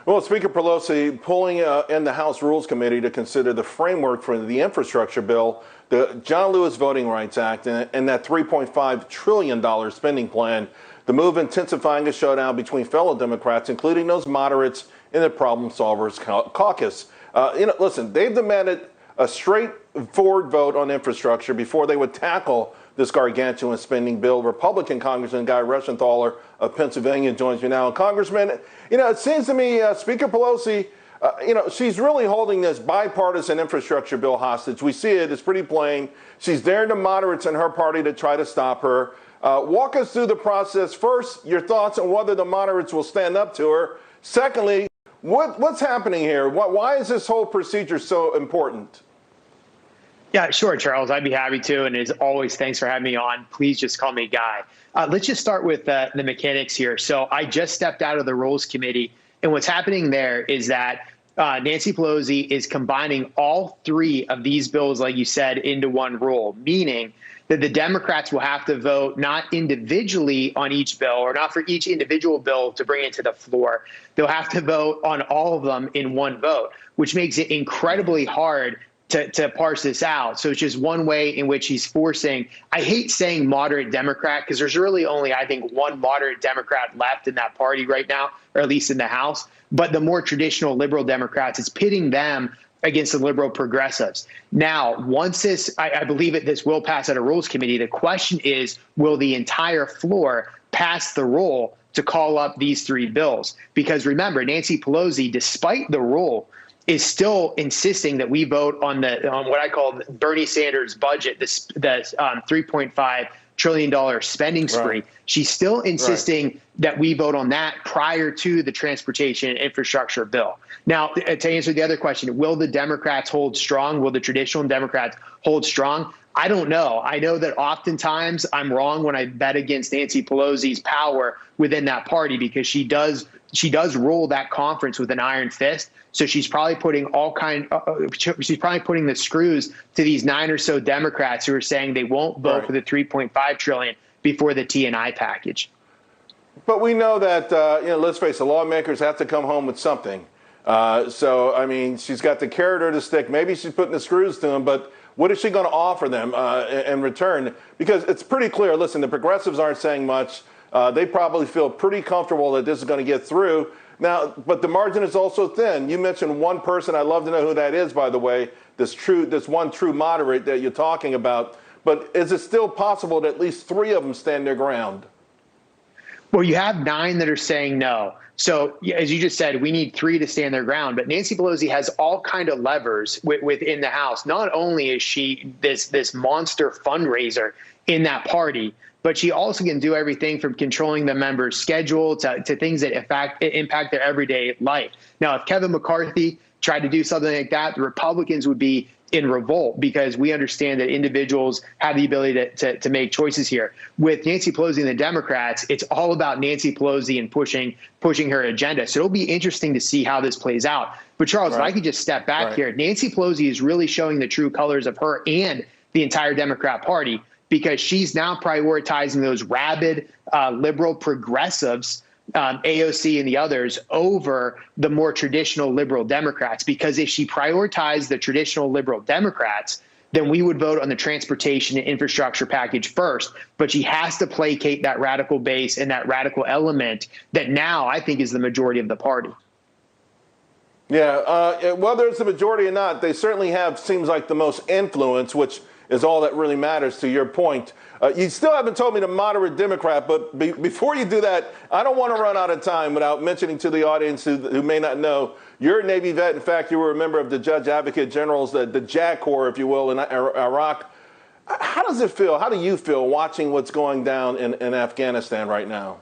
Well, Speaker Pelosi pulling in the House Rules Committee to consider the framework for the infrastructure bill, the John Lewis Voting Rights Act, and that $3.5 trillion spending plan. The move intensifying a showdown between fellow Democrats, including those moderates in the Problem Solvers Caucus. Listen, they've demanded a straightforward vote on infrastructure before they would tackle this gargantuan spending bill. Republican Congressman Guy Reschenthaler of Pennsylvania joins me now. Congressman, it seems to me Speaker Pelosi, she's really holding this bipartisan infrastructure bill hostage. We see it. It's pretty plain. She's daring the moderates in her party to try to stop her. Walk us through the process. First, your thoughts on whether the moderates will stand up to her. Secondly, what's happening here? Why is this whole procedure so important? Yeah, sure, Charles. I'd be happy to. And as always, thanks for having me on. Please just call me Guy. Let's just start with the mechanics here. So I just stepped out of the Rules Committee. And what's happening there is that Nancy Pelosi is combining all three of these bills, like you said, into one rule, meaning that the Democrats will have to vote not individually on each bill or not for each individual bill to bring it to the floor. They'll have to vote on all of them in one vote, which makes it incredibly hard to parse this out. So it's just one way in which he's forcing, I hate saying moderate Democrat, because there's really only, I think, one moderate Democrat left in that party right now, or at least in the House. But the more traditional liberal Democrats, it's pitting them against the liberal progressives. Now, once this, I believe this will pass at a Rules Committee. The question is, will the entire floor pass the rule to call up these three bills? Because remember, Nancy Pelosi, despite the rule, is still insisting that we vote on what I call Bernie Sanders' budget, the $3.5 trillion spending spree. Right. She's still insisting that we vote on that prior to the transportation and infrastructure bill. Now, to answer the other question, will the Democrats hold strong? Will the traditional Democrats hold strong? I don't know. I know that oftentimes I'm wrong when I bet against Nancy Pelosi's power within that party, because she does rule that conference with an iron fist. So she's probably putting she's probably putting the screws to these 9 or so Democrats who are saying they won't vote for the $3.5 trillion before the T&I package. But we know that let's face it, lawmakers have to come home with something. So I mean, she's got the carrot or the stick. Maybe she's putting the screws to them, but what is she going to offer them in return? Because it's pretty clear. Listen, the progressives aren't saying much. They probably feel pretty comfortable that this is going to get through. Now, but the margin is also thin. You mentioned one person. I'd love to know who that is, by the way, this one true moderate that you're talking about. But is it still possible that at least 3 of them stand their ground? Well, you have 9 that are saying no. So as you just said, we need 3 to stand their ground. But Nancy Pelosi has all kind of levers within the House. Not only is she this monster fundraiser in that party, but she also can do everything from controlling the members' schedule to things that impact their everyday life. Now, if Kevin McCarthy tried to do something like that, the Republicans would be in revolt, because we understand that individuals have the ability to make choices here. With Nancy Pelosi and the Democrats, it's all about Nancy Pelosi and pushing her agenda. So it'll be interesting to see how this plays out. But Charles, if I could just step back here, Nancy Pelosi is really showing the true colors of her and the entire Democrat Party, because she's now prioritizing those rabid liberal progressives, AOC and the others, over the more traditional liberal Democrats. Because if she prioritized the traditional liberal Democrats, then we would vote on the transportation and infrastructure package first. But she has to placate that radical base and that radical element that now I think is the majority of the party. Yeah, whether it's the majority or not, they certainly have, seems like, the most influence, which is all that really matters, to your point. You still haven't told me the moderate Democrat, but before you do that, I don't want to run out of time without mentioning to the audience who may not know, you're a Navy vet. In fact, you were a member of the Judge Advocate Generals, the JAG Corps, if you will, in Iraq. How does it feel? How do you feel watching what's going down in Afghanistan right now?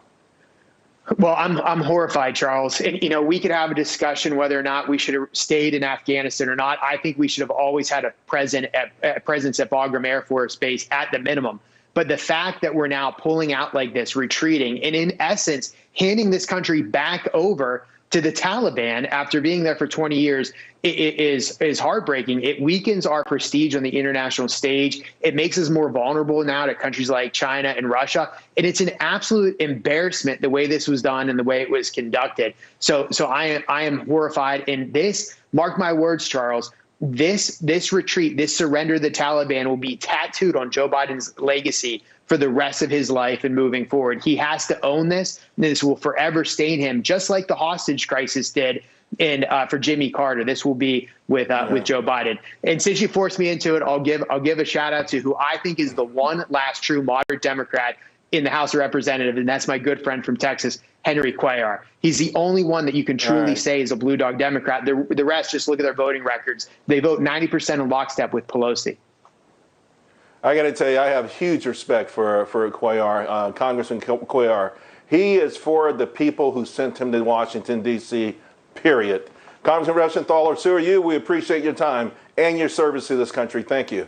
Well, I'm horrified, Charles. And, we could have a discussion whether or not we should have stayed in Afghanistan or not. I think we should have always had a presence at Bagram Air Force Base at the minimum. But the fact that we're now pulling out like this, retreating, and in essence, handing this country back over to the Taliban after being there for 20 years is heartbreaking. It weakens our prestige on the international stage. It makes us more vulnerable now to countries like China and Russia. And it's an absolute embarrassment the way this was done and the way it was conducted. So I am horrified. And this, mark my words, Charles, this retreat, this surrender to the Taliban will be tattooed on Joe Biden's legacy for the rest of his life and moving forward. He has to own this. This will forever stain him, just like the hostage crisis did for Jimmy Carter. This will be with Joe Biden. And since you forced me into it, I'll give a shout out to who I think is the one last true moderate Democrat in the House of Representatives, and that's my good friend from Texas, Henry Cuellar. He's the only one that you can truly say is a blue dog Democrat. The rest, just look at their voting records. They vote 90% in lockstep with Pelosi. I got to tell you, I have huge respect for Cuellar, Congressman Cuellar. He is for the people who sent him to Washington, D.C., period. Congressman Rosenthal, so are you. We appreciate your time and your service to this country. Thank you.